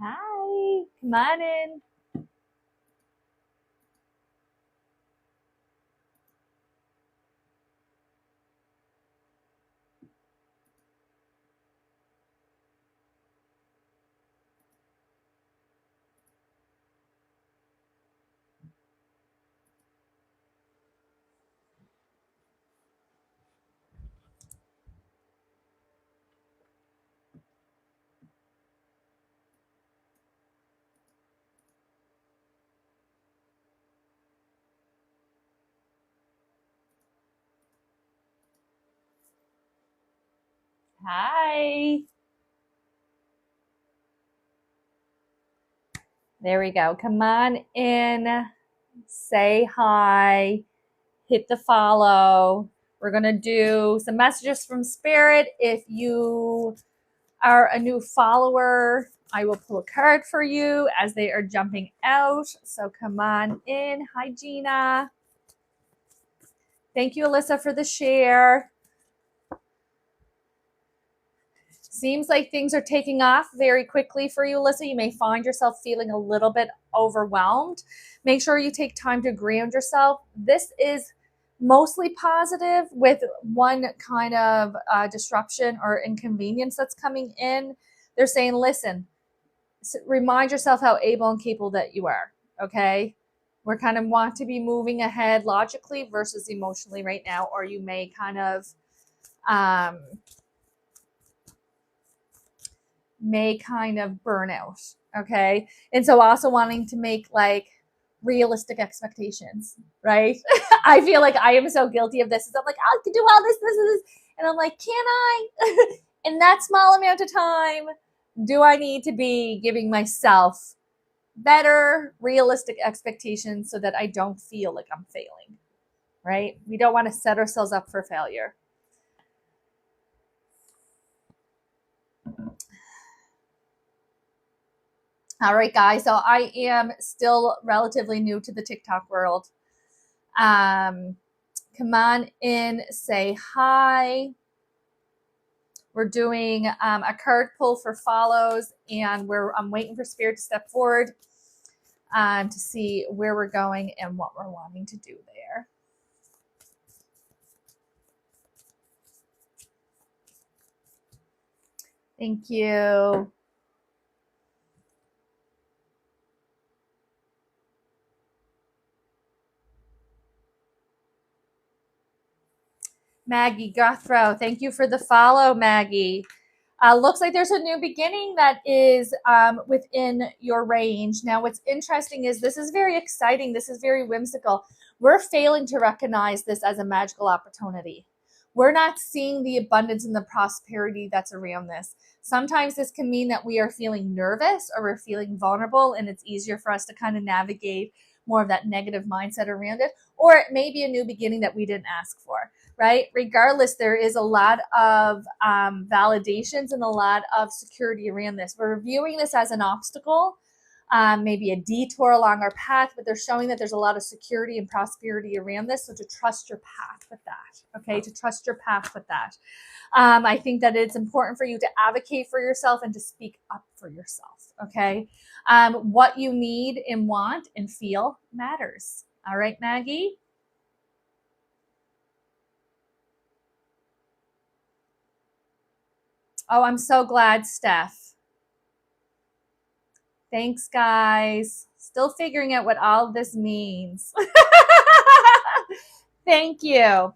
Hi, come on in. Hi. There we go. Come on in. Say hi. Hit the follow. We're going to do some messages from Spirit. If you are a new follower, I will pull a card for you as they are jumping out. So come on in. Hi, Gina. Thank you, Alyssa, for the share. Seems like things are taking off very quickly for you, Alyssa. You may find yourself feeling a little bit overwhelmed. Make sure you take time to ground yourself. This is mostly positive with one kind of disruption or inconvenience that's coming in. They're saying, listen, remind yourself how able and capable that you are, okay? We're kind of want to be moving ahead logically versus emotionally right now, or you may kind of burn out. Okay. And so also wanting to make like realistic expectations, right? I feel like I am so guilty of this. I'm like, I can do all this, this, and this. And I'm like, can I? In that small amount of time, do I need to be giving myself better, realistic expectations so that I don't feel like I'm failing, right? We don't want to set ourselves up for failure. All right, guys. So I am still relatively new to the TikTok world. Come on in, say hi. We're doing a card pull for follows, and I'm waiting for Spirit to step forward to see where we're going and what we're wanting to do there. Thank you. Maggie Guthrow, thank you for the follow, Maggie. Looks like there's a new beginning that is within your range. Now, what's interesting is this is very exciting. This is very whimsical. We're failing to recognize this as a magical opportunity. We're not seeing the abundance and the prosperity that's around this. Sometimes this can mean that we are feeling nervous or we're feeling vulnerable, and it's easier for us to kind of navigate more of that negative mindset around it. Or it may be a new beginning that we didn't ask for, right? Regardless, there is a lot of validations and a lot of security around this. We're viewing this as an obstacle, maybe a detour along our path, but they're showing that there's a lot of security and prosperity around this. So to trust your path with that, okay? To trust your path with that. I think that it's important for you to advocate for yourself and to speak up for yourself, okay? What you need and want and feel matters. All right, Maggie? Oh, I'm so glad, Steph. Thanks, guys. Still figuring out what all this means. Thank you.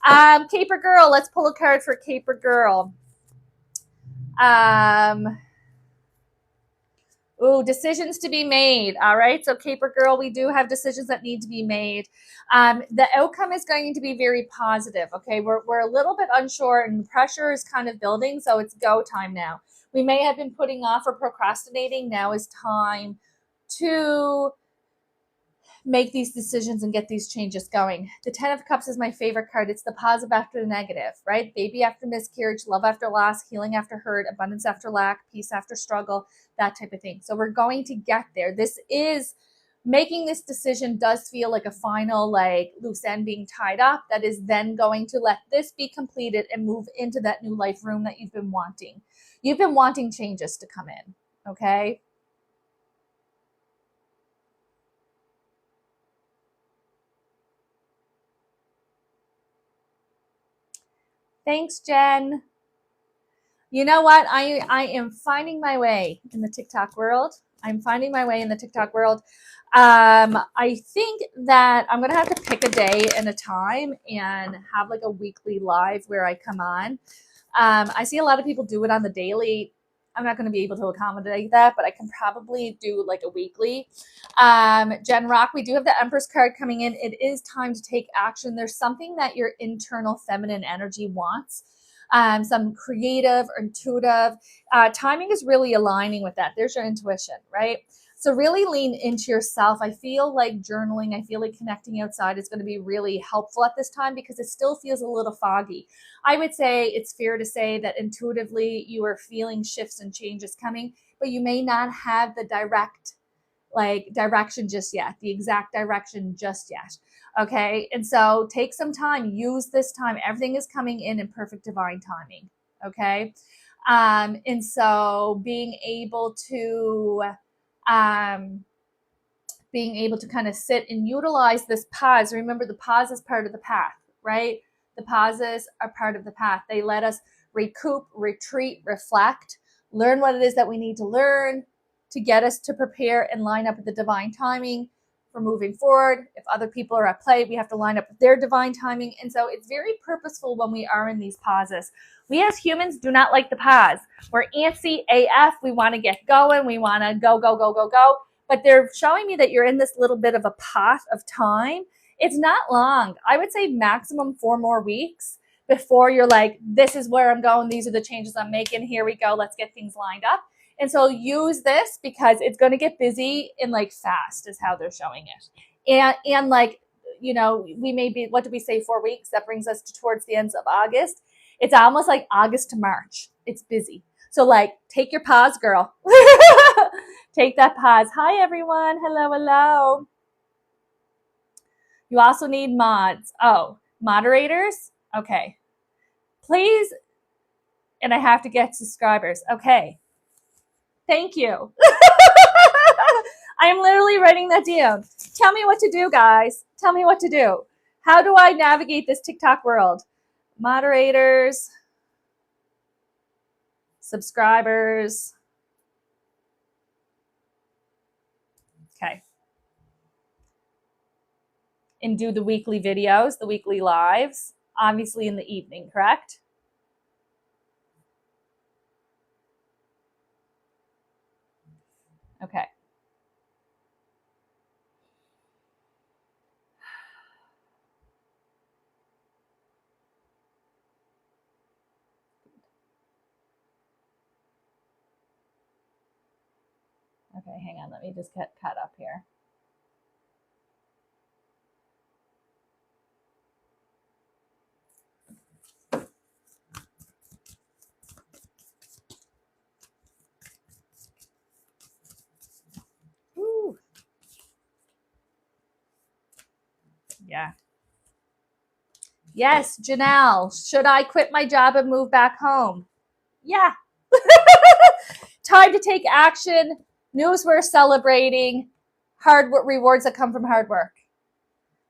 Caper Girl, let's pull a card for Caper Girl. Decisions to be made. All right. So, Caper Girl, we do have decisions that need to be made. The outcome is going to be very positive. Okay. We're a little bit unsure and the pressure is kind of building. So, it's go time now. We may have been putting off or procrastinating. Now is time to make these decisions and get these changes going. The 10 of Cups is my favorite card. It's the positive after the negative, right? Baby after miscarriage, love after loss, healing after hurt, abundance after lack, peace after struggle, that type of thing. So we're going to get there. This is making this decision does feel like a final like loose end being tied up that is then going to let this be completed and move into that new life room that you've been wanting. You've been wanting changes to come in, okay? Thanks, Jen. You know what? I am finding my way in the TikTok world. I'm finding my way in the TikTok world. I think that I'm gonna have to pick a day and a time and have like a weekly live where I come on. I see a lot of people do it on the daily. I'm not going to be able to accommodate that, but I can probably do like a weekly. Jen Rock, we do have the Empress card coming in. It is time to take action. There's something that your internal feminine energy wants. Some creative or intuitive. Timing is really aligning with that. There's your intuition, right? So really lean into yourself. I feel like journaling, I feel like connecting outside is going to be really helpful at this time because it still feels a little foggy. I would say it's fair to say that intuitively you are feeling shifts and changes coming, but you may not have the direct direction just yet, the exact direction just yet. Okay. And so take some time, use this time. Everything is coming in perfect divine timing. Okay. And so being able to kind of sit and utilize this pause. Remember, the pause is part of the path, right? The pauses are part of the path. They let us recoup, retreat, reflect, learn what it is that we need to learn to get us to prepare and line up with the divine timing for moving forward. If other people are at play, we have to line up with their divine timing. And so it's very purposeful when we are in these pauses. We as humans do not like the pause. We're antsy AF. We want to get going. We want to go, go, go, go, go. But they're showing me that you're in this little bit of a pot of time. It's not long. I would say maximum 4 more weeks before you're like, this is where I'm going. These are the changes I'm making. Here we go. Let's get things lined up. And so use this because it's going to get busy and like fast is how they're showing it. And like, you know, we may be, what did we say, 4 weeks? That brings us to towards the ends of August. It's almost like August to March. It's busy. So like, take your pause, girl. Take that pause. Hi, everyone. Hello, hello. You also need mods. Oh, moderators? Okay. Please. And I have to get subscribers. Okay. Thank you. I'm literally writing that down. Tell me what to do, guys. Tell me what to do. How do I navigate this TikTok world? Moderators, subscribers. Okay. And do the weekly videos, the weekly lives, obviously in the evening, correct? Okay. Okay, hang on. Let me just get caught up here. Woo. Yeah. Yes, Janelle. Should I quit my job and move back home? Yeah. Time to take action. News we're celebrating. Hard work, rewards that come from hard work.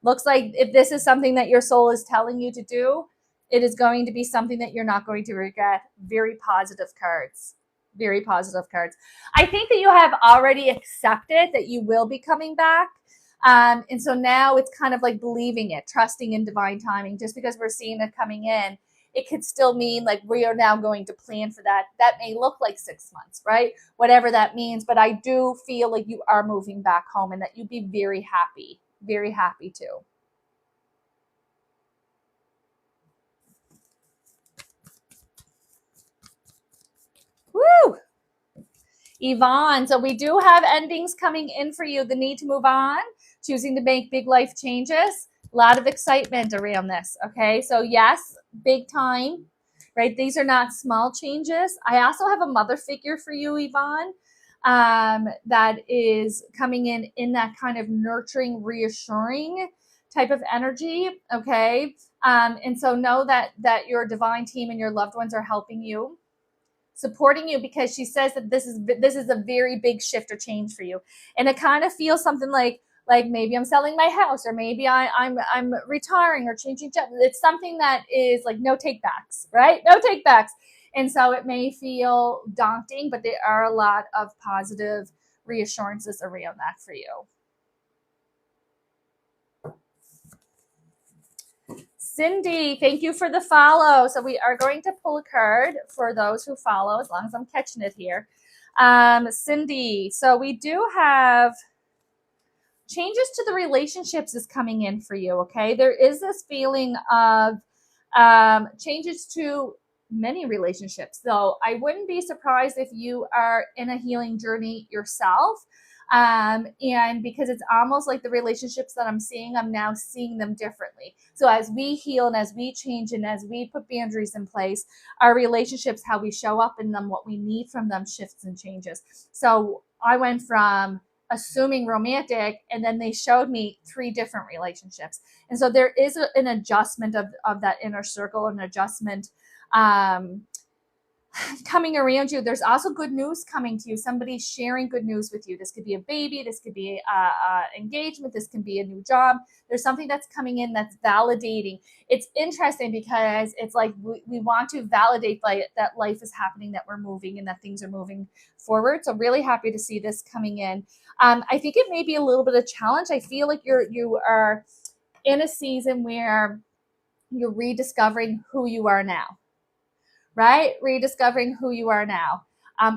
Looks like if this is something that your soul is telling you to do, it is going to be something that you're not going to regret. Very positive cards. Very positive cards. I think that you have already accepted that you will be coming back. And so now it's kind of like believing it, trusting in divine timing. Just because we're seeing it coming in, it could still mean like we are now going to plan for that. That may look like 6 months, right? Whatever that means. But I do feel like you are moving back home and that you'd be very happy too. Woo! Yvonne, so we do have endings coming in for you. The need to move on, choosing to make big life changes. A lot of excitement around this, okay? So yes, big time, right? These are not small changes. I also have a mother figure for you, Yvonne, that is coming in that kind of nurturing, reassuring type of energy, okay? And so know that your divine team and your loved ones are helping you, supporting you, because she says that this is a very big shift or change for you. And it kind of feels something like like maybe I'm selling my house, or maybe I'm retiring or changing jobs. It's something that is like no takebacks, right? No takebacks. And so it may feel daunting, but there are a lot of positive reassurances around that for you. Cindy, thank you for the follow. So we are going to pull a card for those who follow, as long as I'm catching it here. Cindy, so we do have changes to the relationships is coming in for you, okay? There is this feeling of changes to many relationships. So I wouldn't be surprised if you are in a healing journey yourself. And because it's almost like the relationships that I'm seeing, I'm now seeing them differently. So as we heal and as we change and as we put boundaries in place, our relationships, how we show up in them, what we need from them shifts and changes. So I went from assuming romantic, and then they showed me 3 different relationships. And so there is an adjustment of that inner circle, an adjustment coming around you. There's also good news coming to you. Somebody's sharing good news with you. This could be a baby. This could be engagement. This can be a new job. There's something that's coming in that's validating. It's interesting because it's like we want to validate that life is happening, that we're moving, and that things are moving forward. So really happy to see this coming in. I think it may be a little bit of challenge. I feel like you are in a season where you're rediscovering who you are now. Right? Rediscovering who you are now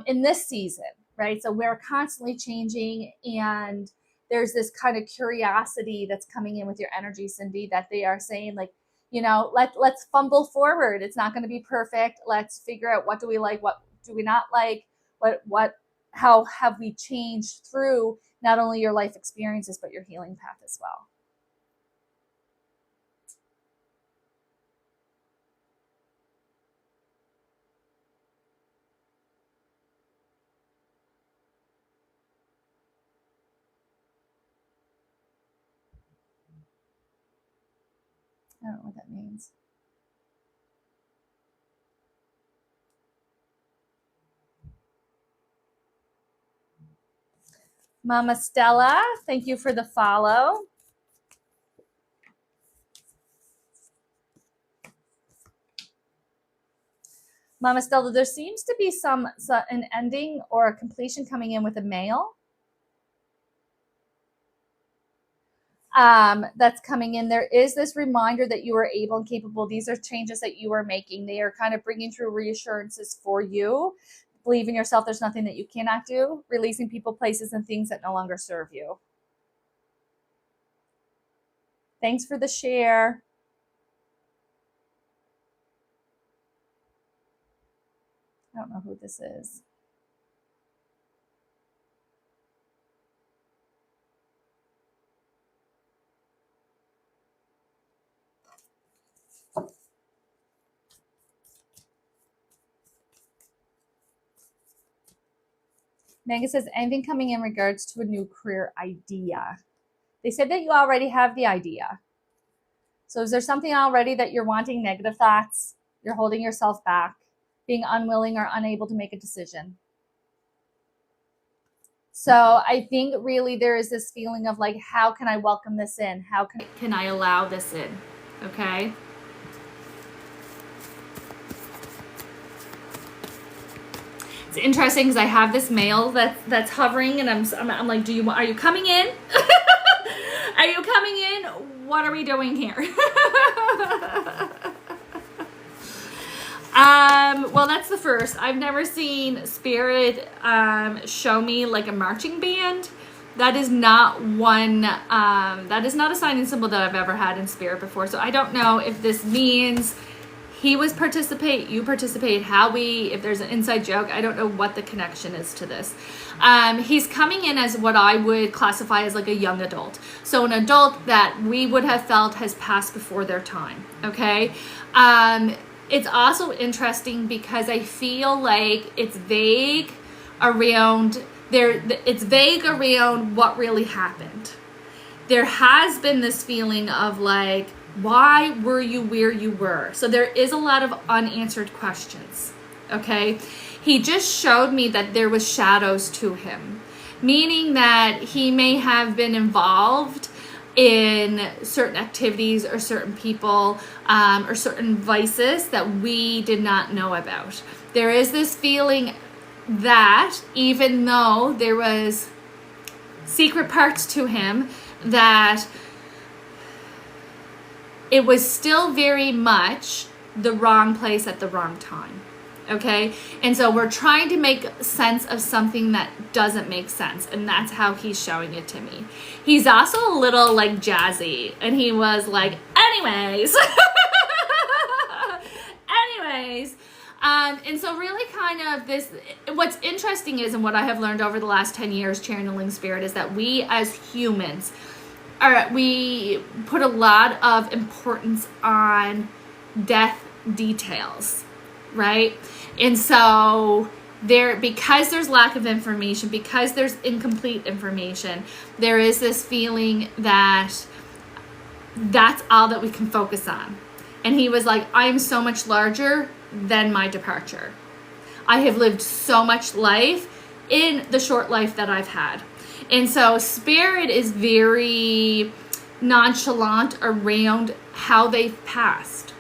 in this season, right? So we're constantly changing, and there's this kind of curiosity that's coming in with your energy, Cindy, that they are saying like, let's fumble forward. It's not going to be perfect. Let's figure out what do we like, what do we not like, how have we changed through not only your life experiences, but your healing path as well. I don't know what that means. Mama Stella, thank you for the follow. Mama Stella, there seems to be an ending or a completion coming in with a male. That's coming in. There is this reminder that you are able and capable. These are changes that you are making. They are kind of bringing through reassurances for you. Believe in yourself. There's nothing that you cannot do. Releasing people, places, and things that no longer serve you. Thanks for the share. I don't know who this is. Megan says, anything coming in regards to a new career idea? They said that you already have the idea. So is there something already that you're wanting? Negative thoughts? You're holding yourself back, being unwilling or unable to make a decision. So I think really there is this feeling of like, how can I welcome this in? How can I allow this in? Okay. It's interesting because I have this male that's hovering, and I'm like, are you coming in? Are you coming in? What are we doing here? Well, that's the first. I've never seen Spirit show me like a marching band. That is not that is not a sign and symbol that I've ever had in Spirit before. So I don't know if this means he was participate, you participate, if there's an inside joke. I don't know what the connection is to this. He's coming in as what I would classify as like a young adult. So an adult that we would have felt has passed before their time, okay? It's also interesting because I feel like it's vague around what really happened. There has been this feeling of like, why were you where you were? So there is a lot of unanswered questions, okay? He just showed me that there was shadows to him, meaning that he may have been involved in certain activities or certain people or certain vices that we did not know about. There is this feeling that even though there was secret parts to him, that it was still very much the wrong place at the wrong time. Okay? And so we're trying to make sense of something that doesn't make sense. And that's how he's showing it to me. He's also a little like jazzy. And he was like, anyways. anyways. And so really kind of this, what's interesting is, and what I have learned over the last 10 years channeling spirit, is that we as humans, we put a lot of importance on death details, right? And so because there's lack of information, because there's incomplete information, there is this feeling that that's all that we can focus on. And he was like, I am so much larger than my departure. I have lived so much life in the short life that I've had. And so spirit is very nonchalant around how they've passed.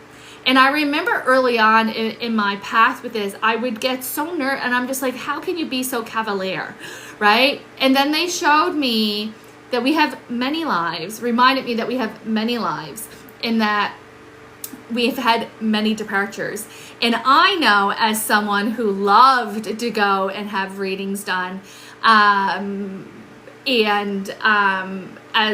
And I remember early on in my path with this, I would get so nervous, and I'm just like, how can you be so cavalier, right? And then they showed me that we have many lives, reminded me that we have many lives, in that we've had many departures. And I know, as someone who loved to go and have readings done, as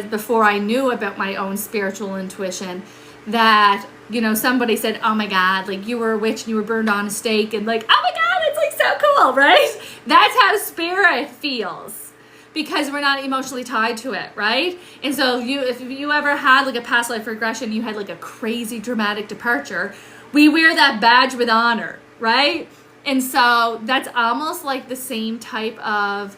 before I knew about my own spiritual intuition, that, you know, somebody said, oh my God, like you were a witch and you were burned on a stake, and like, oh my God, it's like so cool, right? That's how spirit feels, because we're not emotionally tied to it, right? And so if you ever had like a past life regression, you had like a crazy dramatic departure, we wear that badge with honor, right? And so that's almost like the same type of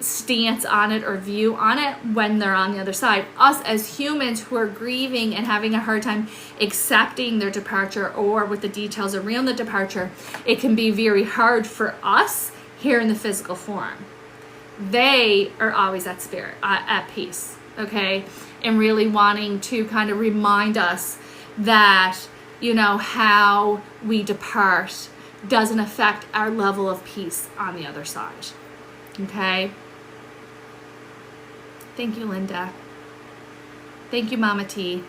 stance on it or view on it when they're on the other side. Us as humans who are grieving and having a hard time accepting their departure or with the details around the departure, it can be very hard for us here in the physical form. They are always at spirit, at peace, okay? And really wanting to kind of remind us that, you know, how we depart doesn't affect our level of peace on the other side, okay? Thank you, Linda. Thank you, Mama T.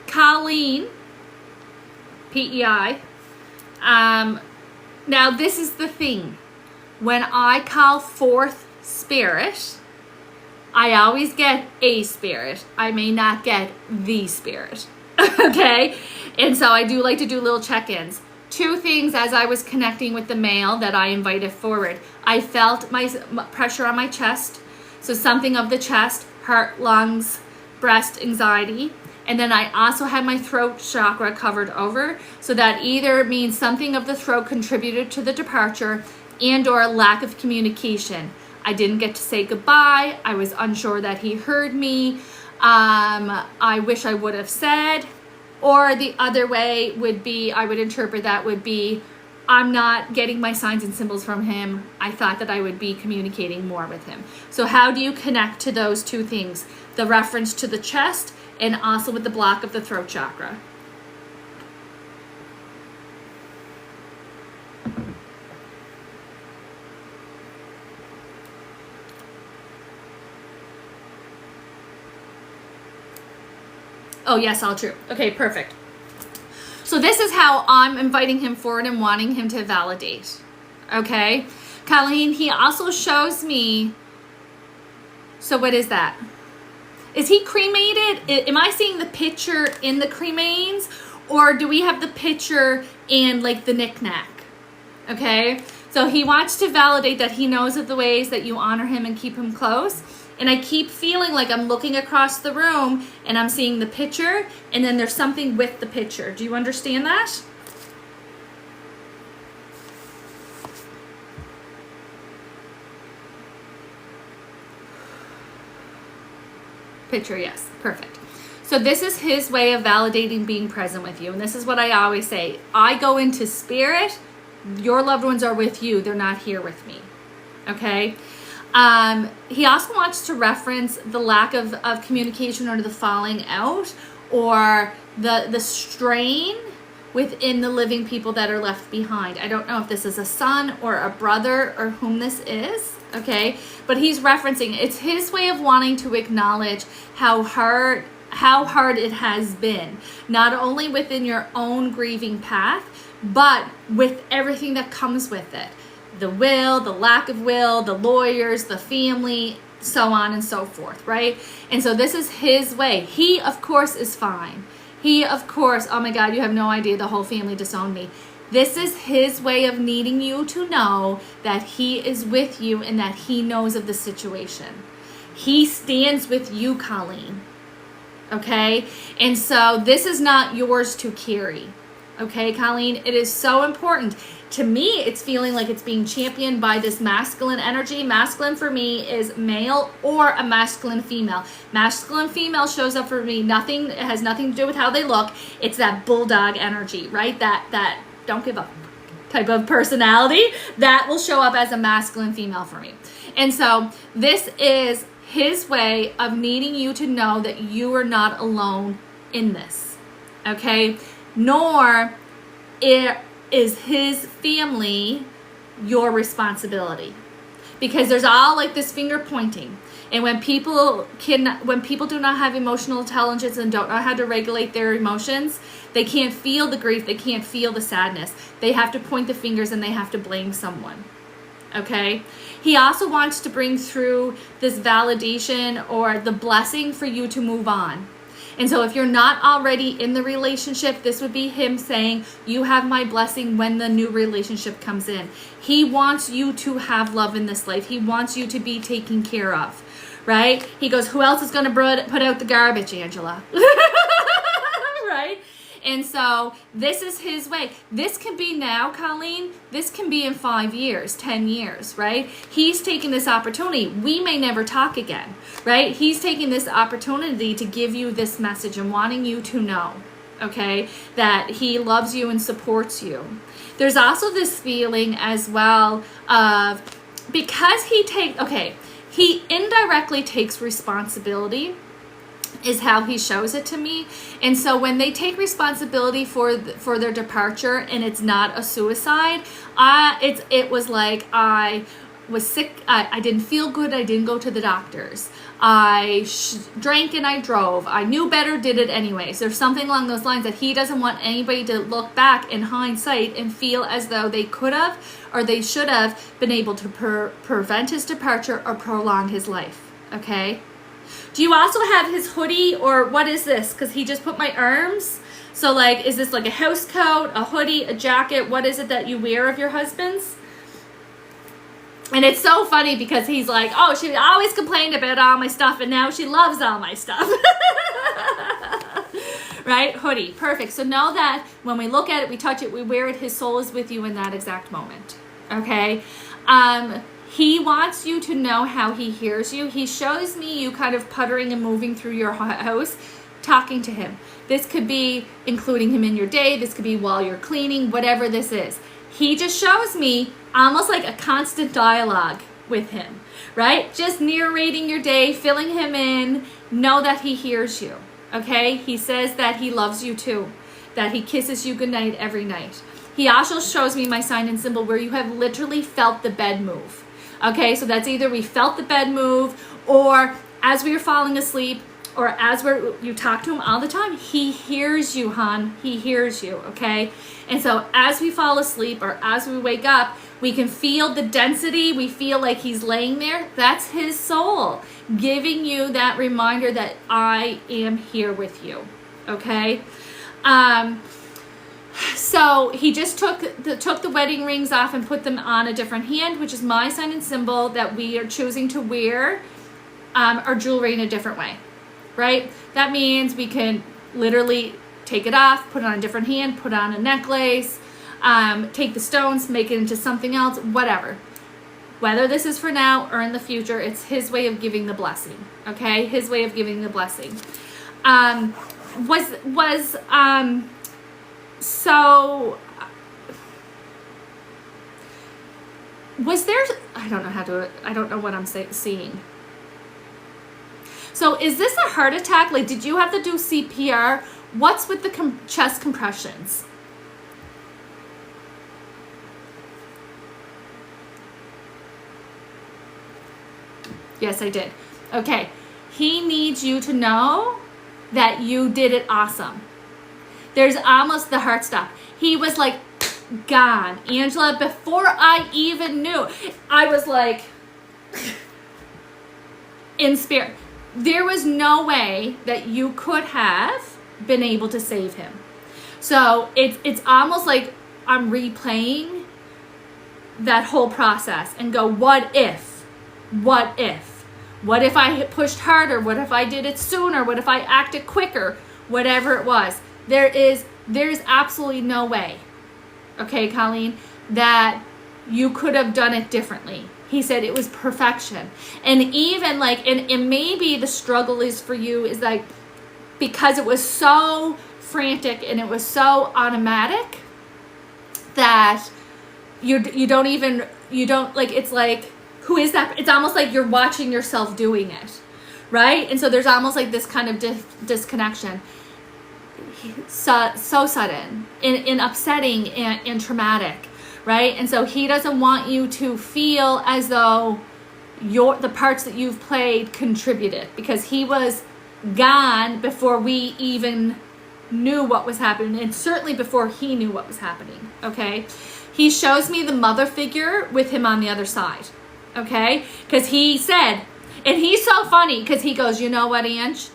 Colleen, PEI. Now this is the thing. When I call forth spirit, I always get a spirit. I may not get the spirit. Okay? And so I do like to do little check-ins. Two things as I was connecting with the male that I invited forward. I felt my pressure on my chest. So something of the chest, heart, lungs, breast, anxiety. And then I also had my throat chakra covered over. So that either means something of the throat contributed to the departure and or a lack of communication. I didn't get to say goodbye. I was unsure that he heard me. I wish I would have said. Or the other way would be, I would interpret that would be, I'm not getting my signs and symbols from him. I thought that I would be communicating more with him. So how do you connect to those two things? The reference to the chest and also with the block of the throat chakra. Oh, yes, all true. Okay, perfect. So this is how I'm inviting him forward and wanting him to validate. Okay? Colleen, he also shows me, so what is that? Is he cremated? Am I seeing the picture in the cremains? Or do we have the picture and like the knick-knack? Okay? So he wants to validate that he knows of the ways that you honor him and keep him close. And I keep feeling like I'm looking across the room and I'm seeing the picture and then there's something with the picture. Do you understand that? picture, yes, perfect. So this is his way of validating being present with you. And this is what I always say. I go into spirit. Your loved ones are with you. They're not here with me. Okay? He also wants to reference the lack of communication or the falling out or the strain within the living people that are left behind. I don't know if this is a son or a brother or whom this is. Okay? But he's referencing, it's his way of wanting to acknowledge how hard it has been, not only within your own grieving path, but with everything that comes with it. The will, the lack of will, the lawyers, the family, so on and so forth, right? And so this is his way. He, of course, is fine. He, of course, oh my God, you have no idea, the whole family disowned me. This is his way of needing you to know that he is with you and that he knows of the situation. He stands with you, Colleen. Okay? And so this is not yours to carry. Okay, Colleen? It is so important. To me, it's feeling like it's being championed by this masculine energy. Masculine for me is male or a masculine female. Masculine female shows up for me. It has nothing to do with how they look. It's that bulldog energy, right? That don't give up type of personality that will show up as a masculine female for me. And so this is his way of needing you to know that you are not alone in this, okay? Nor is his family your responsibility, because there's all like this finger pointing. And when people do not have emotional intelligence and don't know how to regulate their emotions, they can't feel the grief, they can't feel the sadness. They have to point the fingers and they have to blame someone. Okay? He also wants to bring through this validation or the blessing for you to move on. And so if you're not already in the relationship, this would be him saying, you have my blessing when the new relationship comes in. He wants you to have love in this life. He wants you to be taken care of, right? He goes, who else is going to put out the garbage, Angela? Right? And so this is his way. This can be now, Colleen. This can be in 5 years, 10 years, right? He's taking this opportunity. We may never talk again, right? He's taking this opportunity to give you this message and wanting you to know, okay, that he loves you and supports you. There's also this feeling as well of, because he indirectly takes responsibility, is how he shows it to me. And so when they take responsibility for their departure and it's not a suicide, it was like I was sick, I didn't feel good, I didn't go to the doctors, I drank and I drove, I knew better, did it anyways. There's something along those lines that he doesn't want anybody to look back in hindsight and feel as though they could have or they should have been able to prevent his departure or prolong his life. Okay? Do you also have his hoodie, or what is this? Because he just put my arms. So like, is this like a house coat, a hoodie, a jacket? What is it that you wear of your husband's? And it's so funny because he's like, oh, she always complained about all my stuff and now she loves all my stuff. Right? Hoodie. Perfect. So know that when we look at it, we touch it, we wear it, his soul is with you in that exact moment. Okay? He wants you to know how he hears you. He shows me you kind of puttering and moving through your house, talking to him. This could be including him in your day. This could be while you're cleaning, whatever this is. He just shows me almost like a constant dialogue with him, right? Just narrating your day, filling him in. Know that he hears you, okay? He says that he loves you too, that he kisses you goodnight every night. He also shows me my sign and symbol where you have literally felt the bed move. Okay, so that's either we felt the bed move, or as we were falling asleep, or as you talk to him all the time, he hears you, hon. He hears you, okay? And so as we fall asleep or as we wake up, we can feel the density. We feel like he's laying there. That's his soul giving you that reminder that I am here with you, okay? So he just took the wedding rings off and put them on a different hand, which is my sign and symbol that we are choosing to wear our jewelry in a different way, right? That means we can literally take it off, put it on a different hand, put on a necklace, take the stones, make it into something else, whatever. Whether this is for now or in the future, it's his way of giving the blessing. Okay, his way of giving the blessing. So was there, I don't know what I'm seeing. So is this a heart attack? Like, did you have to do CPR? What's with the chest compressions? Yes, I did. Okay. He needs you to know that you did it awesome. There's almost the heart stop. He was like, gone. Angela, before I even knew, I was like, in spirit. There was no way that you could have been able to save him. So it's almost like I'm replaying that whole process and go, what if? What if? What if I pushed harder? What if I did it sooner? What if I acted quicker? Whatever it was. There's absolutely no way, okay, Colleen, that you could have done it differently. He said it was perfection. And even like, and maybe the struggle is for you is like, because it was so frantic and it was so automatic that you don't like, it's like, who is that? It's almost like you're watching yourself doing it, right? And so there's almost like this kind of disconnection. So sudden and upsetting and traumatic, right? And so he doesn't want you to feel as though the parts that you've played contributed, because he was gone before we even knew what was happening, and certainly before he knew what was happening, okay? He shows me the mother figure with him on the other side, okay? Because he said, and he's so funny because he goes, you know what, Ange?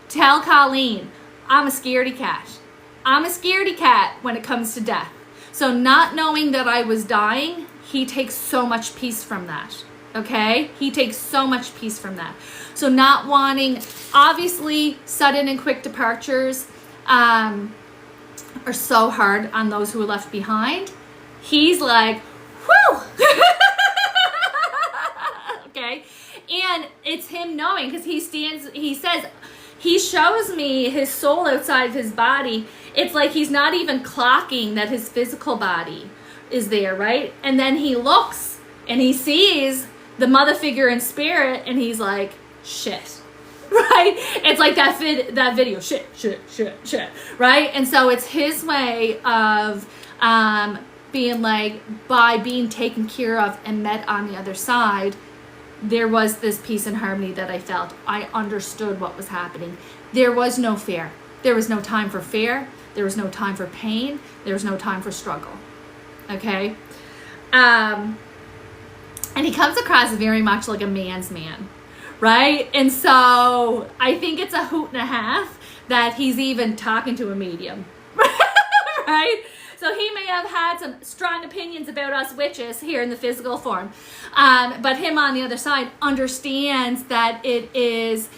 Tell Colleen, I'm a scaredy cat. I'm a scaredy cat when it comes to death. So not knowing that I was dying, he takes so much peace from that, okay? He takes so much peace from that. So not wanting, obviously, sudden and quick departures are so hard on those who are left behind. He's like, whew! Okay? And it's him knowing, because he says, he shows me his soul outside of his body. It's like he's not even clocking that his physical body is there, right? And then he looks and he sees the mother figure in spirit, and he's like, shit, right? It's like that video, shit, right? And so it's his way of being like, by being taken care of and met on the other side, there was this peace and harmony that I felt. I understood what was happening. There was no fear. There was no time for fear. There was no time for pain. There was no time for struggle. Okay? And he comes across very much like a man's man, right? And so I think it's a hoot and a half that he's even talking to a medium, right? So he may have had some strong opinions about us witches here in the physical form. But him on the other side understands that it is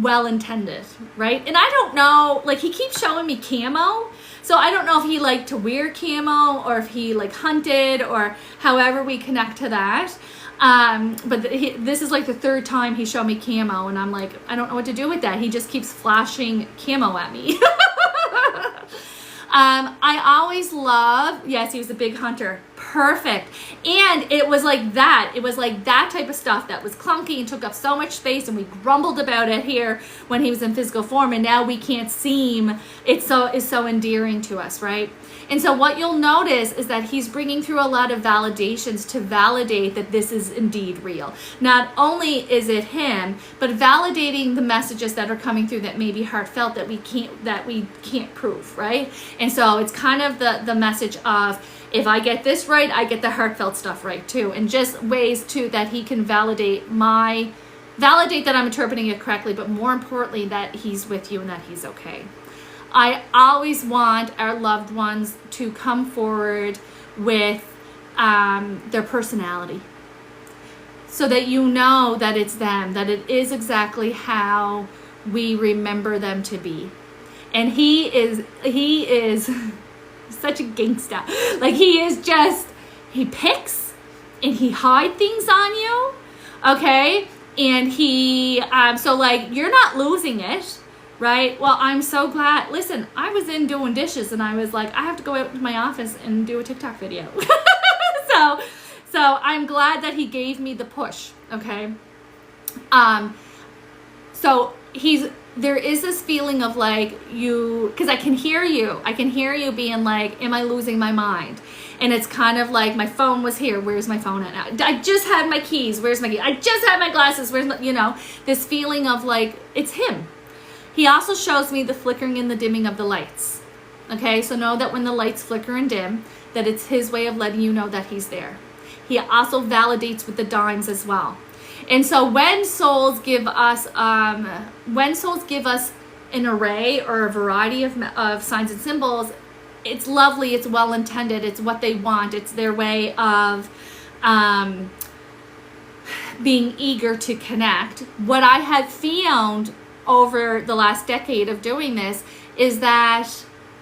well-intended, right? And I don't know, like, he keeps showing me camo. So I don't know if he liked to wear camo or if he like hunted or however we connect to that. But this is like the third time he showed me camo, and I'm like, I don't know what to do with that. He just keeps flashing camo at me. I always love, yes, he was a big hunter. Perfect. And it was like that. It was like that type of stuff that was clunky and took up so much space, and we grumbled about it here when he was in physical form, and now we can't seem, it's so endearing to us, right? And so what you'll notice is that he's bringing through a lot of validations to validate that this is indeed real. Not only is it him, but validating the messages that are coming through that may be heartfelt that we can't prove, right? And so it's kind of the message of, if I get this right, I get the heartfelt stuff right too. And just ways too that he can validate that I'm interpreting it correctly, but more importantly, that he's with you and that he's okay. I always want our loved ones to come forward with their personality, so that you know that it's them, that it is exactly how we remember them to be. And he is such a gangsta. Like, he picks and he hide things on you, okay? And he, so like, you're not losing it, right? Well, I'm so glad. Listen, I was in doing dishes and I was like, I have to go out to my office and do a TikTok video. So I'm glad that he gave me the push, okay? So there is this feeling of like because I can hear you being like, am I losing my mind? And it's kind of like, my phone was here, where's my phone at now? I just had my keys, where's my keys? I just had my glasses, where's my, this feeling of like, it's him. He also shows me the flickering and the dimming of the lights. Okay, so know that when the lights flicker and dim, that it's his way of letting you know that he's there. He also validates with the dimes as well. And so when souls give us an array or a variety of signs and symbols, it's lovely, it's well intended, it's what they want, it's their way of being eager to connect. What I have found over the last decade of doing this is that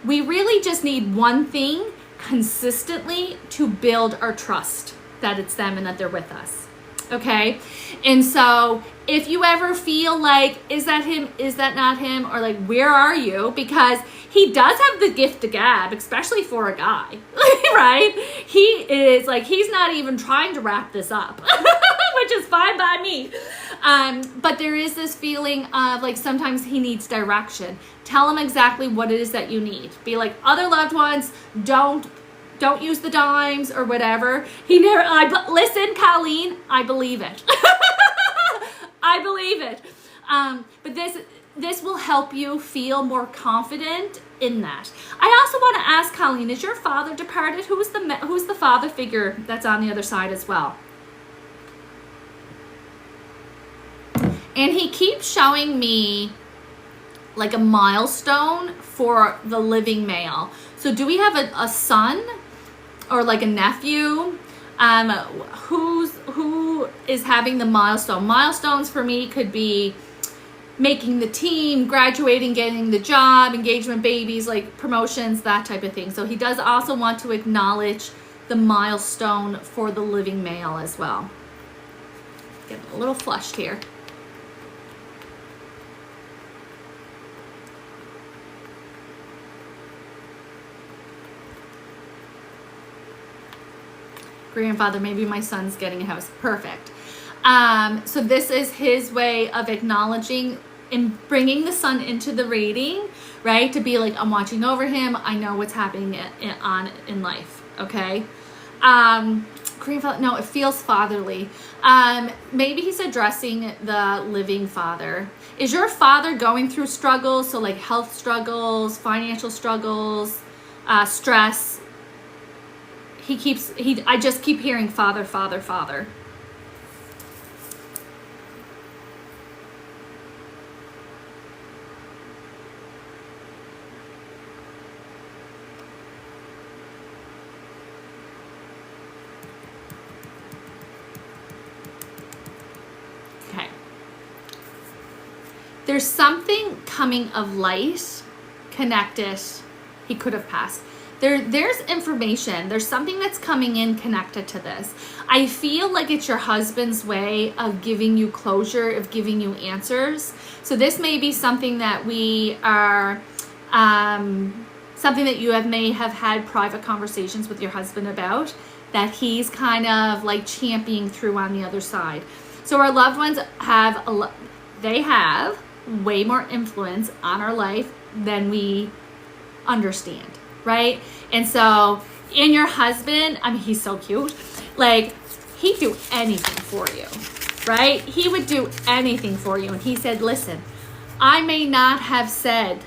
we really just need one thing consistently to build our trust that it's them and that they're with us. Okay? And so if you ever feel like, is that him? Is that not him? Or like, where are you? Because he does have the gift of gab, especially for a guy, right? He is like, he's not even trying to wrap this up, which is fine by me. But there is this feeling of like, sometimes he needs direction. Tell him exactly what it is that you need. Be like, other loved ones, don't use the dimes or whatever. Listen, Colleen, I believe it. I believe it. But this will help you feel more confident in that. I also want to ask, Colleen, is your father departed? Who's the father figure that's on the other side as well? And he keeps showing me like a milestone for the living male. So do we have a son or like a nephew? Who is having the milestone? Milestones for me could be making the team, graduating, getting the job, engagement, babies, like promotions, that type of thing. So he does also want to acknowledge the milestone for the living male as well. Getting a little flushed here. Grandfather, maybe my son's getting a house. Perfect. So this is his way of acknowledging and bringing the son into the reading, right? To be like, I'm watching over him. I know what's happening in life. Okay. Grandfather, no, it feels fatherly. Maybe he's addressing the living father. Is your father going through struggles? So like health struggles, financial struggles, stress. I just keep hearing father, father, father. Okay. There's something coming of light connected. He could have passed. There's information. There's something that's coming in connected to this. I feel like it's your husband's way of giving you closure, of giving you answers. So this may be something that we are, something that you may have had private conversations with your husband about, that he's kind of like championing through on the other side. So our loved ones have way more influence on our life than we understand. Right? And so in your husband, I mean, he's so cute. Like, he'd do anything for you, right? He would do anything for you. And he said, listen, I may not have said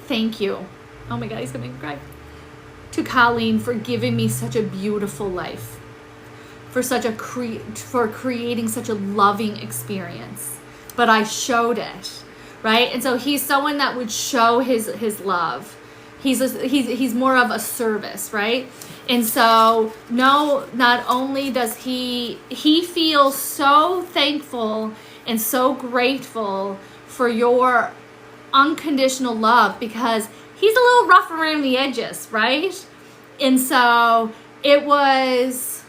thank you. Oh my God, he's gonna make me cry. To Colleen for giving me such a beautiful life, for creating such a loving experience. But I showed it, right? And so he's someone that would show his love. He's more of a service, right? And so not only does he feels so thankful and so grateful for your unconditional love, because he's a little rough around the edges, right? And so it was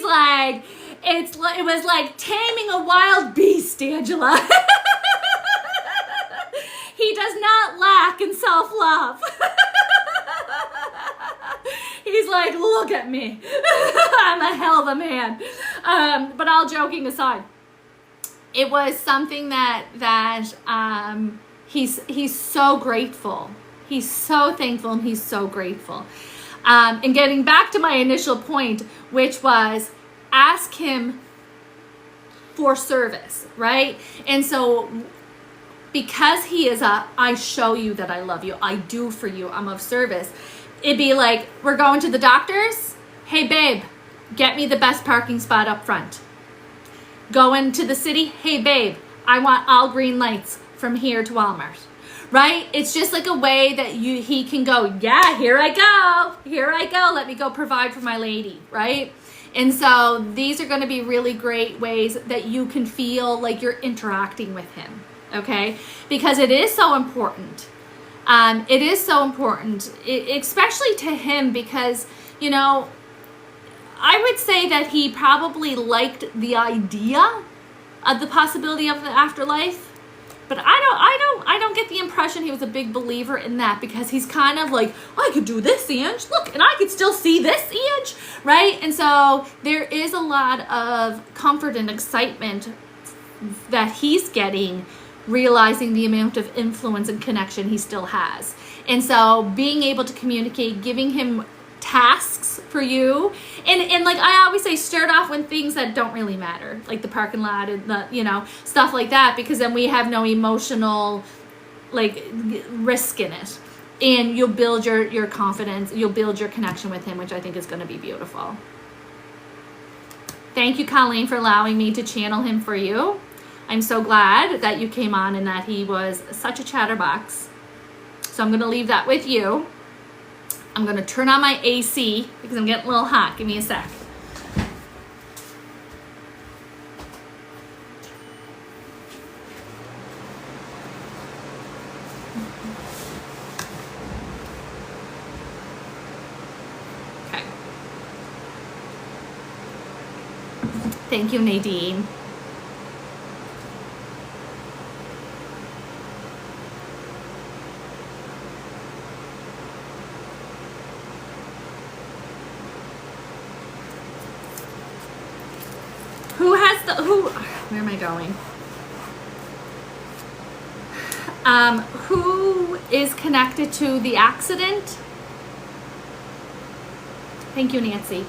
like, it was like taming a wild beast, Angela. He does not lack in self-love. He's like, look at me. I'm a hell of a man. But all joking aside, it was something that he's so grateful. He's so thankful and he's so grateful. And getting back to my initial point, which was ask him for service, right? And so because he is I show you that I love you, I do for you, I'm of service. It'd be like, we're going to the doctor's. Hey babe, get me the best parking spot up front. Going to the city. Hey babe, I want all green lights from here to Walmart. Right? It's just like a way that he can go, yeah, here I go. Let me go provide for my lady, right? And so these are going to be really great ways that you can feel like you're interacting with him, okay? Because it is so important. It is so important, especially to him, because, you know, I would say that he probably liked the idea of the possibility of the afterlife. But I don't get the impression he was a big believer in that, because he's kind of like, I could do this, Ange. Look, and I could still see this, Ange, right? And so there is a lot of comfort and excitement that he's getting, realizing the amount of influence and connection he still has. And so being able to communicate, giving him tasks for you, and like I always say, start off with things that don't really matter, like the parking lot and the, you know, stuff like that, because then we have no emotional like risk in it, and you'll build your confidence, you'll build your connection with him, which I think is going to be beautiful. Thank you, Colleen, for allowing me to channel him for you. I'm so glad that you came on and that he was such a chatterbox. So I'm going to leave that with you. I'm going to turn on my AC because I'm getting a little hot. Give me a sec. Okay. Thank you, Nadine. Where am I going? Who is connected to the accident? Thank you, Nancy.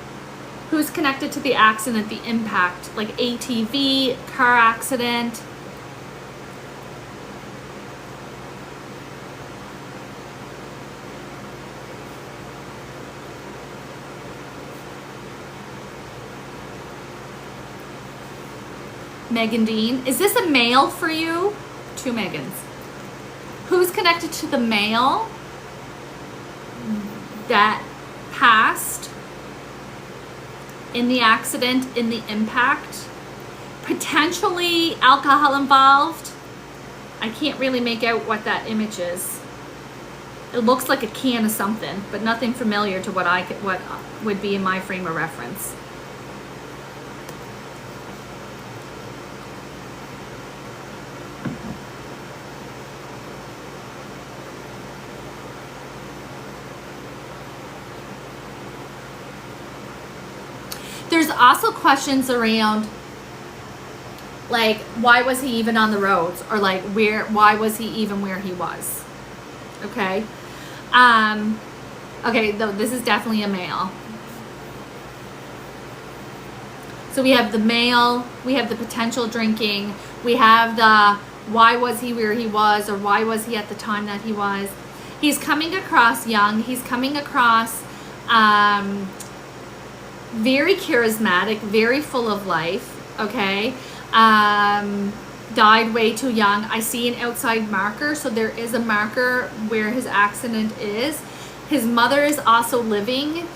Who's connected to the accident, the impact, like ATV, car accident? Megan Dean. Is this a male for you? Two Megans. Who's connected to the male that passed in the accident, in the impact? Potentially alcohol involved. I can't really make out what that image is. It looks like a can of something, but nothing familiar to what would be in my frame of reference. There's also questions around, like, why was he even on the roads, or like why was he even where he was? Okay. Okay, though this is definitely a male. So we have the male, we have the potential drinking, we have the why was he where he was, or why was he at the time that he was. He's coming across young, he's coming across very charismatic, very full of life, okay? Died way too young. I see an outside marker, so there is a marker where his accident is. His mother is also living.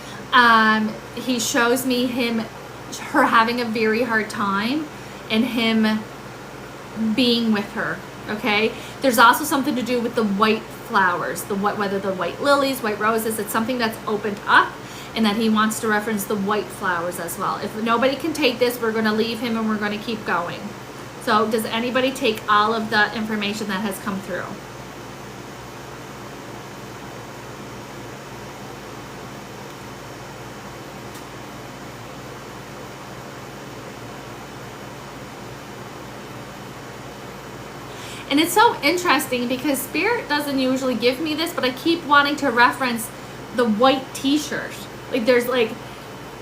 He shows me her having a very hard time, and him being with her, okay? There's also something to do with the white flowers, whether the white lilies, white roses, it's something that's opened up. and that he wants to reference the white flowers as well. If nobody can take this, we're going to leave him and we're going to keep going. So does anybody take all of the information that has come through? And it's so interesting because Spirit doesn't usually give me this, but I keep wanting to reference the white t-shirt. Like there's like,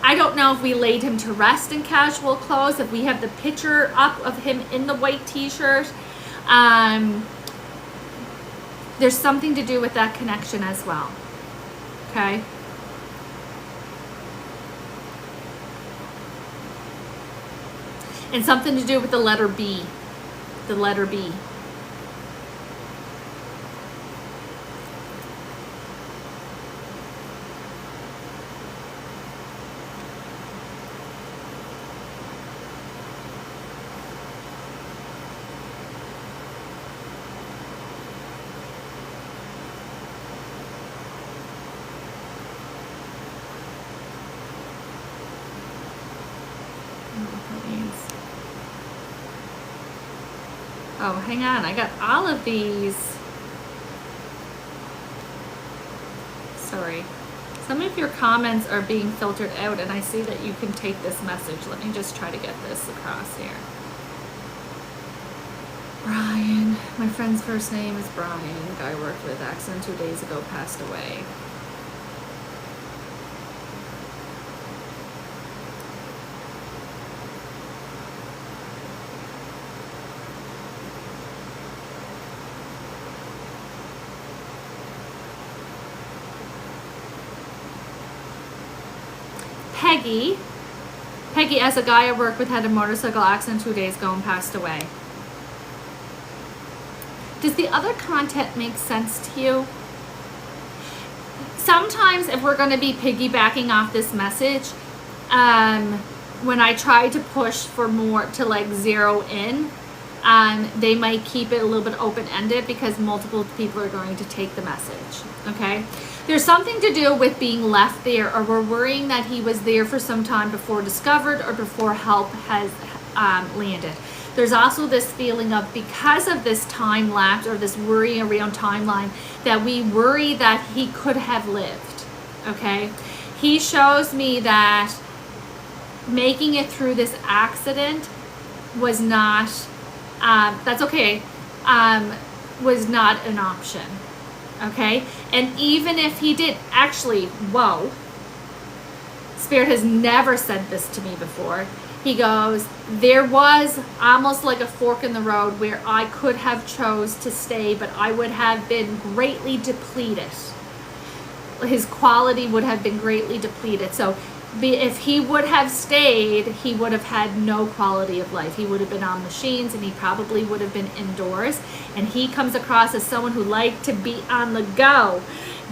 I don't know if we laid him to rest in casual clothes, if we have the picture up of him in the white t-shirt. There's something to do with that connection as well. Okay. And something to do with the letter B. The letter B. Oh, hang on. I got all of these. Sorry. Some of your comments are being filtered out, and I see that you can take this message. Let me just try to get this across here. Brian. My friend's first name is Brian. The guy I worked with, accident 2 days ago, passed away. Peggy, as a guy I work with, had a motorcycle accident 2 days ago and passed away. Does the other content make sense to you? Sometimes if we're going to be piggybacking off this message, when I try to push for more to like zero in, they might keep it a little bit open-ended because multiple people are going to take the message, okay? There's something to do with being left there, or we're worrying that he was there for some time before discovered or before help has landed. There's also this feeling of, because of this time lapse or this worry around timeline, that we worry that he could have lived, okay? He shows me that making it through this accident was not, that's okay, was not an option. Okay, and even if he did, actually, whoa, Spirit has never said this to me before. He goes, there was almost like a fork in the road where I could have chose to stay, but I would have been greatly depleted. His quality would have been greatly depleted. So if he would have stayed, he would have had no quality of life. He would have been on machines, and he probably would have been indoors. And he comes across as someone who liked to be on the go,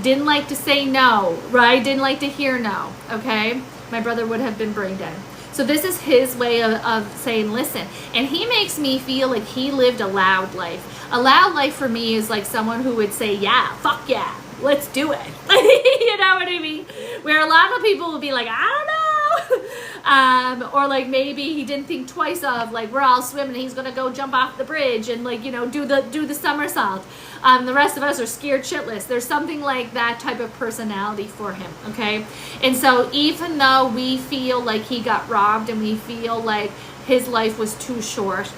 didn't like to say no, right? Didn't like to hear no, okay? My brother would have been brain dead. So this is his way of saying, listen. And he makes me feel like he lived a loud life. A loud life for me is like someone who would say, yeah, fuck yeah, let's do it. You know what I mean? Where a lot of people will be like, I don't know. Or like maybe he didn't think twice of, like, we're all swimming and he's gonna go jump off the bridge and, like, you know, do the somersault. The rest of us are scared shitless. There's something like that type of personality for him, okay? And so even though we feel like he got robbed and we feel like his life was too short,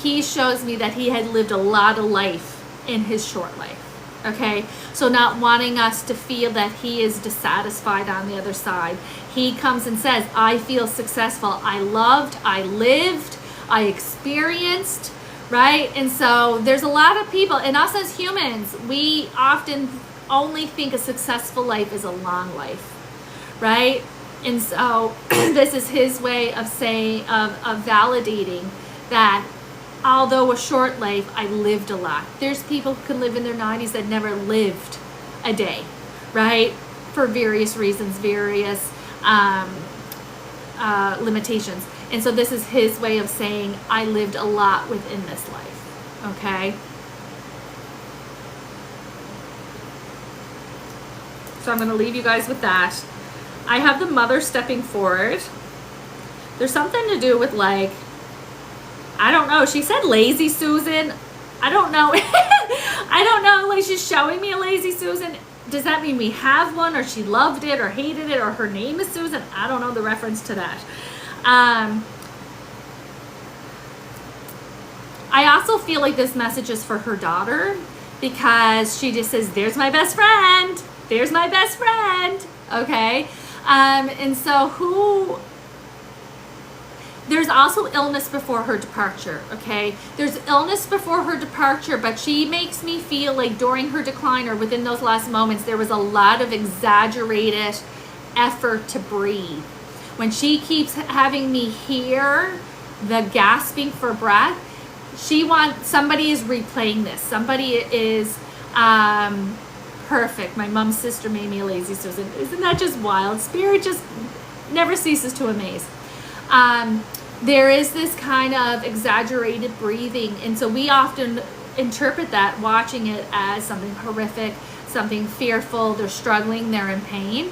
he shows me that he had lived a lot of life in his short life. Okay, so not wanting us to feel that he is dissatisfied on the other side. He comes and says, I feel successful. I loved, I lived, I experienced, right? And so there's a lot of people, and us as humans, we often only think a successful life is a long life, right? And so this is his way of saying, of validating that although a short life, I lived a lot. There's people who can live in their 90s that never lived a day, right? For various reasons, various limitations. And so this is his way of saying, I lived a lot within this life, okay? So I'm going to leave you guys with that. I have the mother stepping forward. There's something to do with like, I don't know. She said lazy Susan. I don't know. I don't know. Like she's showing me a lazy Susan. Does that mean we have one, or she loved it or hated it, or her name is Susan? I don't know the reference to that. I also feel like this message is for her daughter, because she just says, there's my best friend. There's my best friend. Okay. And so there's also illness before her departure, okay? There's illness before her departure, but she makes me feel like during her decline or within those last moments, there was a lot of exaggerated effort to breathe. When she keeps having me hear the gasping for breath, somebody is replaying this. Somebody is perfect. My mom's sister made me a lazy Susan. Isn't that just wild? Spirit just never ceases to amaze. There is this kind of exaggerated breathing, and so we often interpret that, watching it, as something horrific, something fearful. They're struggling, they're in pain.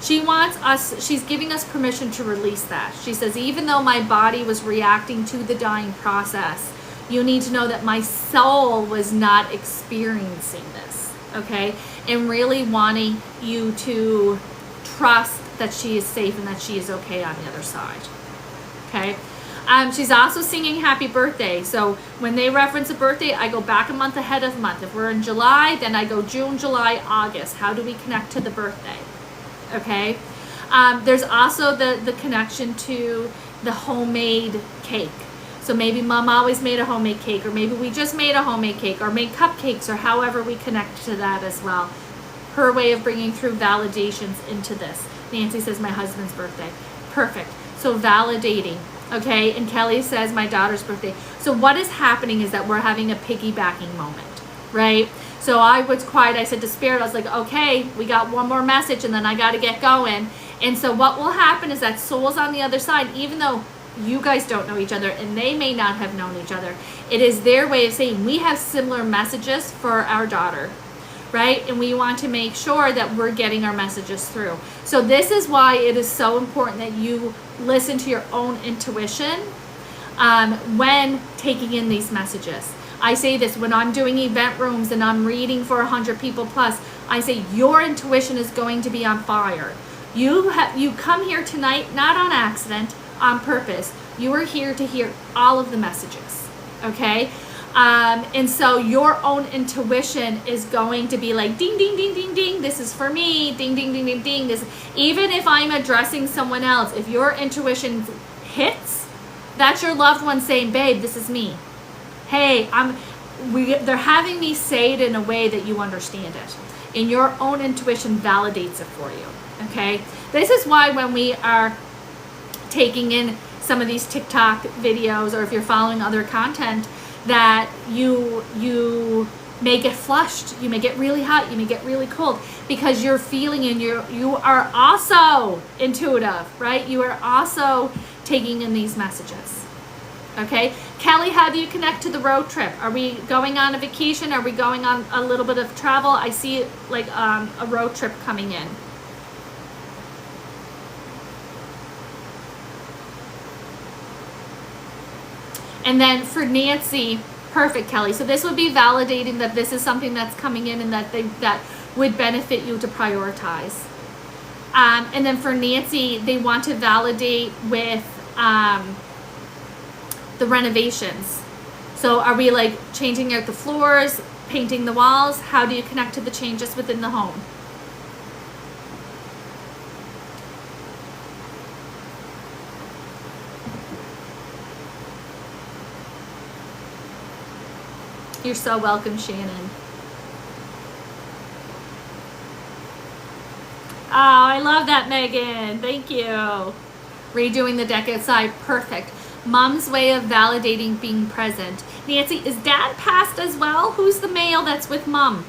She's giving us permission to release that. She says, even though my body was reacting to the dying process, you need to know that my soul was not experiencing this, okay? And really wanting you to trust that she is safe and that she is okay on the other side, okay? She's also singing happy birthday. So when they reference a birthday, I go back a month ahead of month. If we're in July, then I go June, July, August. How do we connect to the birthday? Okay. There's also the connection to the homemade cake. So maybe mom always made a homemade cake, or maybe we just made a homemade cake, or made cupcakes, or however we connect to that as well. Her way of bringing through validations into this. Nancy says my husband's birthday. Perfect. So validating. Okay, and Kelly says my daughter's birthday. So what is happening is that we're having a piggybacking moment, right? So I was quiet. I said to Spirit, I was like, okay, we got one more message and then I got to get going. And so what will happen is that souls on the other side, even though you guys don't know each other and they may not have known each other, it is their way of saying we have similar messages for our daughter, right? And we want to make sure that we're getting our messages through. So this is why it is so important that you listen to your own intuition when taking in these messages. I say this when I'm doing event rooms and I'm reading for 100 people plus. I say your intuition is going to be on fire. You come here tonight not on accident, on purpose. You are here to hear all of the messages, okay? And so your own intuition is going to be like ding ding ding ding ding, this is for me, ding ding ding ding ding, this. Even if I'm addressing someone else, if your intuition hits, that's your loved one saying, babe, this is me. Hey, they're having me say it in a way that you understand it, and your own intuition validates it for you, okay? This is why when we are taking in some of these TikTok videos, or if you're following other content, that you may get flushed, you may get really hot, you may get really cold, because you're feeling, and you are also intuitive, right? You are also taking in these messages, okay? Kelly, how do you connect to the road trip? Are we going on a vacation? Are we going on a little bit of travel? I see like a road trip coming in. And then for Nancy, perfect, Kelly. So this would be validating that this is something that's coming in and that would benefit you to prioritize. And then for Nancy, they want to validate with the renovations. So are we like changing out the floors, painting the walls? How do you connect to the changes within the home? You're so welcome, Shannon. Oh, I love that, Megan. Thank you. Redoing the deck outside. Perfect. Mom's way of validating being present. Nancy, is Dad passed as well? Who's the male that's with Mom?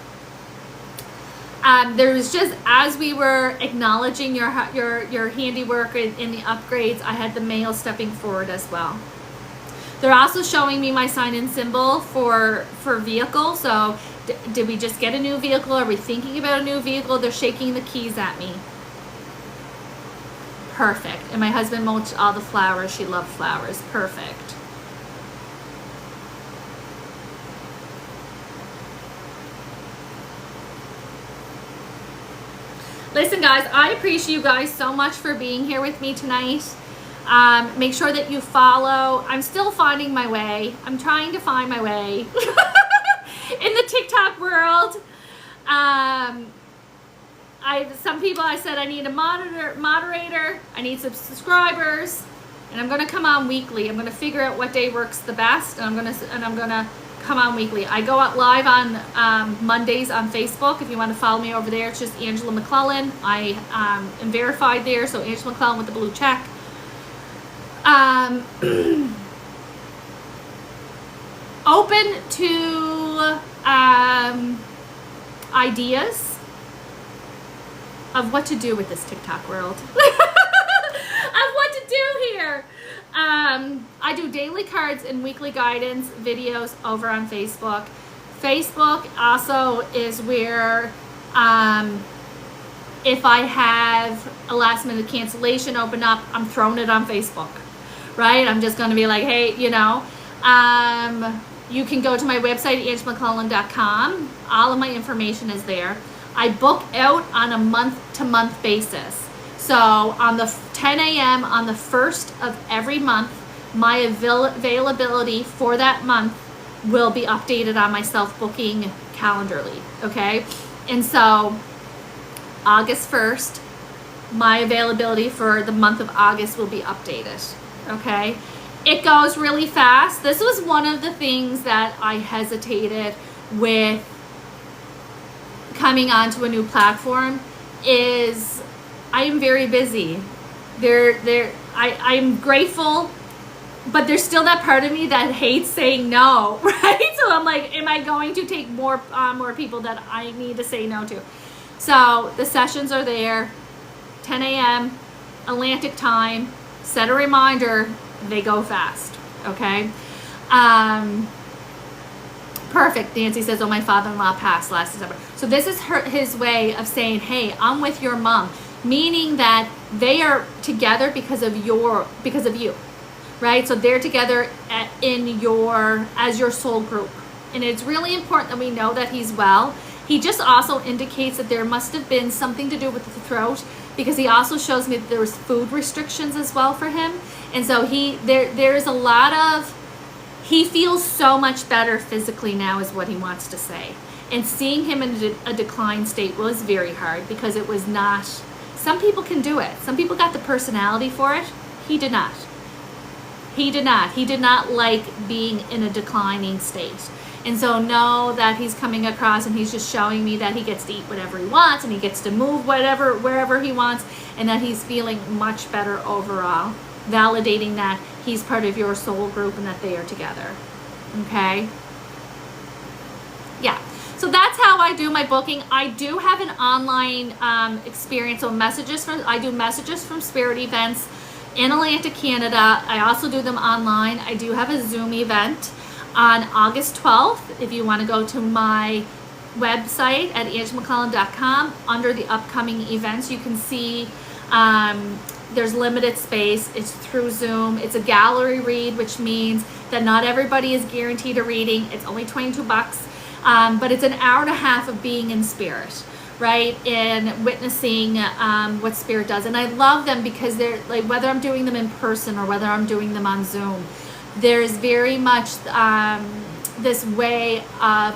There was just, as we were acknowledging your handiwork in the upgrades, I had the male stepping forward as well. They're also showing me my sign and symbol for vehicle. So Did we just get a new vehicle? Are we thinking about a new vehicle? They're shaking the keys at me. Perfect. And my husband mulched all the flowers. She loved flowers. Perfect. Listen, guys, I appreciate you guys so much for being here with me tonight. Make sure that you follow. I'm still finding my way. I'm trying to find my way in the TikTok world. Some people, I said I need a moderator. I need some subscribers, and I'm going to come on weekly. I'm going to figure out what day works the best, and I'm going to come on weekly. I go out live on Mondays on Facebook. If you want to follow me over there, it's just Angela McClellan. I am verified there, so Angela McClellan with the blue check. Open to ideas of what to do with this TikTok world. Of what to do here. I do daily cards and weekly guidance videos over on Facebook. Facebook also is where if I have a last minute cancellation open up, I'm throwing it on Facebook, right? I'm just going to be like, hey, you know, you can go to my website, angelamcclellan.com. All of my information is there. I book out on a month-to-month basis. So on the 10 a.m. on the 1st of every month, my availability for that month will be updated on my self-booking calendarly, okay? And so August 1st, my availability for the month of August will be updated, okay? It goes really fast. This was one of the things that I hesitated with coming onto a new platform is I am very busy. I'm grateful, but there's still that part of me that hates saying no, right? So I'm like, am I going to take more people that I need to say no to? So the sessions are there, 10 a.m. Atlantic time. Set a reminder. They go fast, okay? Perfect. Nancy says, oh, my father-in-law passed last December. So this is his way of saying, hey, I'm with your mom, meaning that they are together because of you, right? So they're together as your soul group. And it's really important that we know that he's well. He just also indicates that there must have been something to do with the throat, because he also shows me that there was food restrictions as well for him. And so there's a lot of, he feels so much better physically now is what he wants to say. And seeing him in a decline state was very hard, because it was not, some people can do it. Some people got the personality for it. He did not. He did not. He did not like being in a declining state. And so know that he's coming across and he's just showing me that he gets to eat whatever he wants and he gets to move wherever he wants, and that he's feeling much better overall, validating that he's part of your soul group and that they are together. Okay? Yeah. So that's how I do my booking. I do have an online experience. So I do messages from spirit events in Atlantic, Canada. I also do them online. I do have a Zoom event on August 12th. If you want to go to my website at angelamcclellan.com, under the upcoming events, you can see there's limited space. It's through Zoom. It's a gallery read, which means that not everybody is guaranteed a reading. It's only $22, but it's an hour and a half of being in spirit, right? And witnessing what spirit does. And I love them because they're like, whether I'm doing them in person or whether I'm doing them on Zoom, there's very much this way of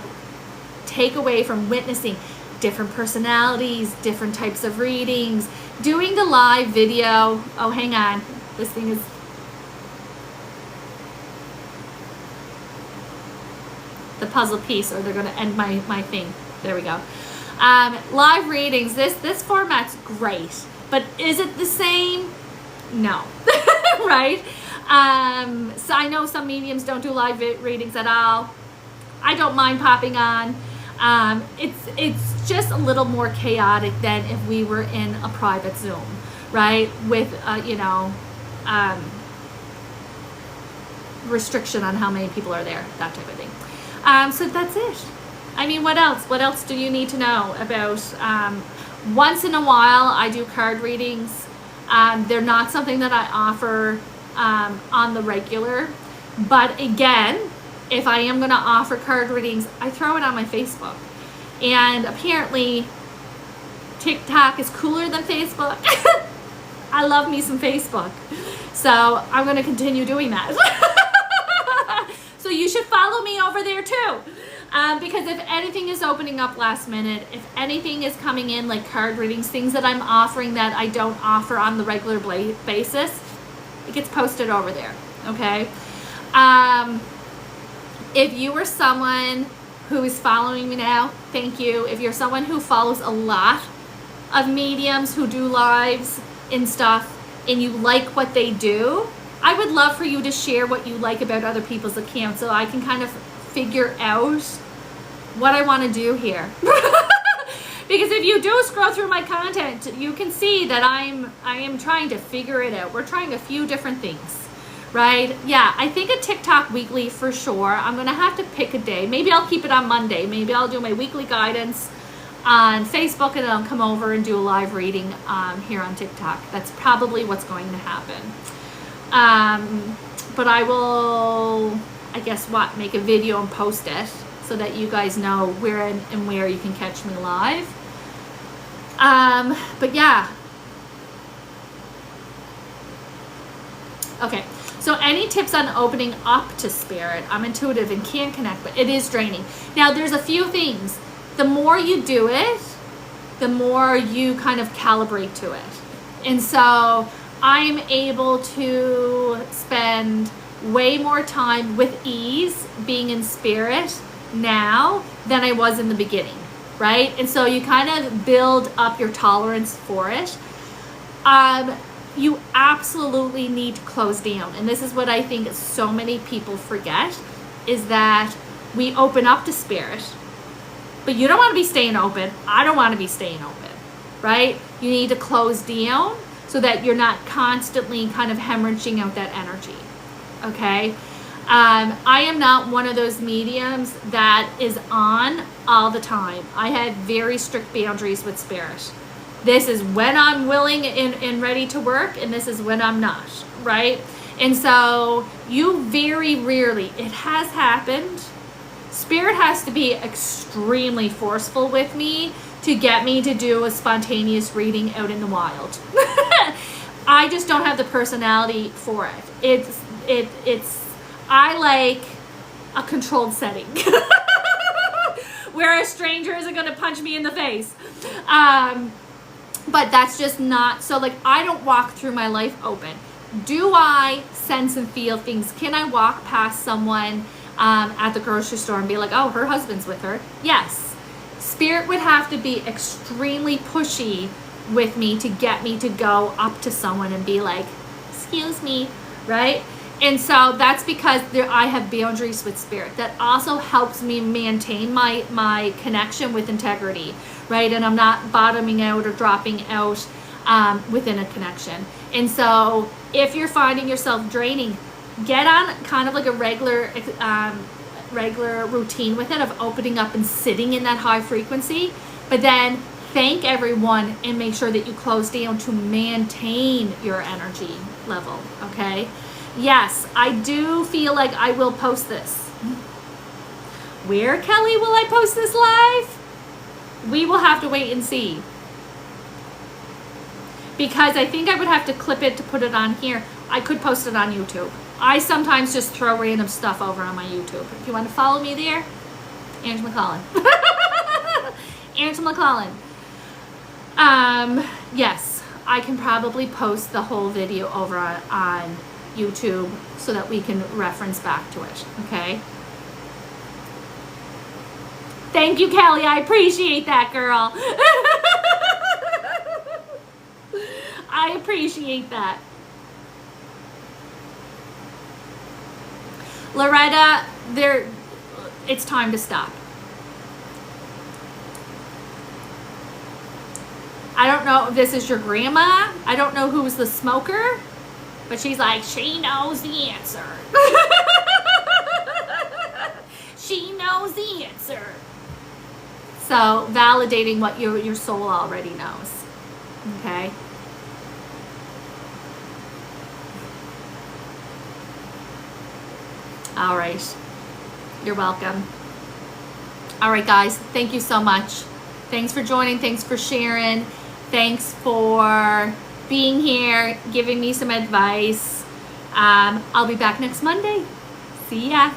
take away from witnessing different personalities, different types of readings, doing the live video. Oh, hang on. This thing is... the puzzle piece, or they're going to end my thing. There we go. Live readings. This format's great, but is it the same? No. Right? So I know some mediums don't do live readings at all. I don't mind popping on. It's just a little more chaotic than if we were in a private Zoom, right? With restriction on how many people are there, that type of thing. So that's it. I mean, what else? What else do you need to know about? Once in a while, I do card readings. They're not something that I offer on the regular. But again, if I am going to offer card readings, I throw it on my Facebook. And apparently, TikTok is cooler than Facebook. I love me some Facebook. So I'm going to continue doing that. So you should follow me over there too. Because if anything is opening up last minute, if anything is coming in like card readings, things that I'm offering that I don't offer on the regular basis, it gets posted over there, okay? If you are someone who is following me now, thank you. If you're someone who follows a lot of mediums who do lives and stuff, and you like what they do, I would love for you to share what you like about other people's accounts so I can kind of figure out what I want to do here. Because if you do scroll through my content, you can see that I am trying to figure it out. We're trying a few different things, right? Yeah, I think a TikTok weekly for sure. I'm going to have to pick a day. Maybe I'll keep it on Monday. Maybe I'll do my weekly guidance on Facebook and then I'll come over and do a live reading here on TikTok. That's probably what's going to happen. But I will, I guess what, make a video and post it so that you guys know where and where you can catch me live. But yeah. Okay, so any tips on opening up to spirit? I'm intuitive and can connect, but it is draining. Now there's a few things. The more you do it, the more you kind of calibrate to it. And so I'm able to spend way more time with ease being in spirit now than I was in the beginning, right? And so you kind of build up your tolerance for it. You absolutely need to close down. And this is what I think so many people forget, is that we open up to spirit, but you don't want to be staying open. I don't want to be staying open, right? You need to close down so that you're not constantly kind of hemorrhaging out that energy, okay? I am not one of those mediums that is on all the time. I have very strict boundaries with spirit. This is when I'm willing and ready to work, and this is when I'm not, right? And so you very rarely, it has happened, spirit has to be extremely forceful with me to get me to do a spontaneous reading out in the wild. I just don't have the personality for it. I like a controlled setting where a stranger isn't going to punch me in the face. But that's just not, so like I don't walk through my life open. Do I sense and feel things? Can I walk past someone at the grocery store and be like, oh, her husband's with her? Yes. Spirit would have to be extremely pushy with me to get me to go up to someone and be like, excuse me, right? And so that's because I have boundaries with spirit. That also helps me maintain my connection with integrity, right? And I'm not bottoming out or dropping out within a connection. And so if you're finding yourself draining, get on kind of like a regular routine with it of opening up and sitting in that high frequency, but then thank everyone and make sure that you close down to maintain your energy level, okay? Yes, I do feel like I will post this. Where, Kelly, will I post this live? We will have to wait and see. Because I think I would have to clip it to put it on here. I could post it on YouTube. I sometimes just throw random stuff over on my YouTube. If you want to follow me there, Angela McClellan. Angela McClellan. Yes, I can probably post the whole video over on YouTube so that we can reference back to it, okay? Thank you, Kelly. I appreciate that, girl. I appreciate that. Loretta, it's time to stop. I don't know if this is your grandma. I don't know who's the smoker, but she's like, she knows the answer. She knows the answer. So validating what your soul already knows. Okay. All right. You're welcome. All right, guys. Thank you so much. Thanks for joining. Thanks for sharing. Thanks for being here, giving me some advice. I'll be back next Monday. See ya.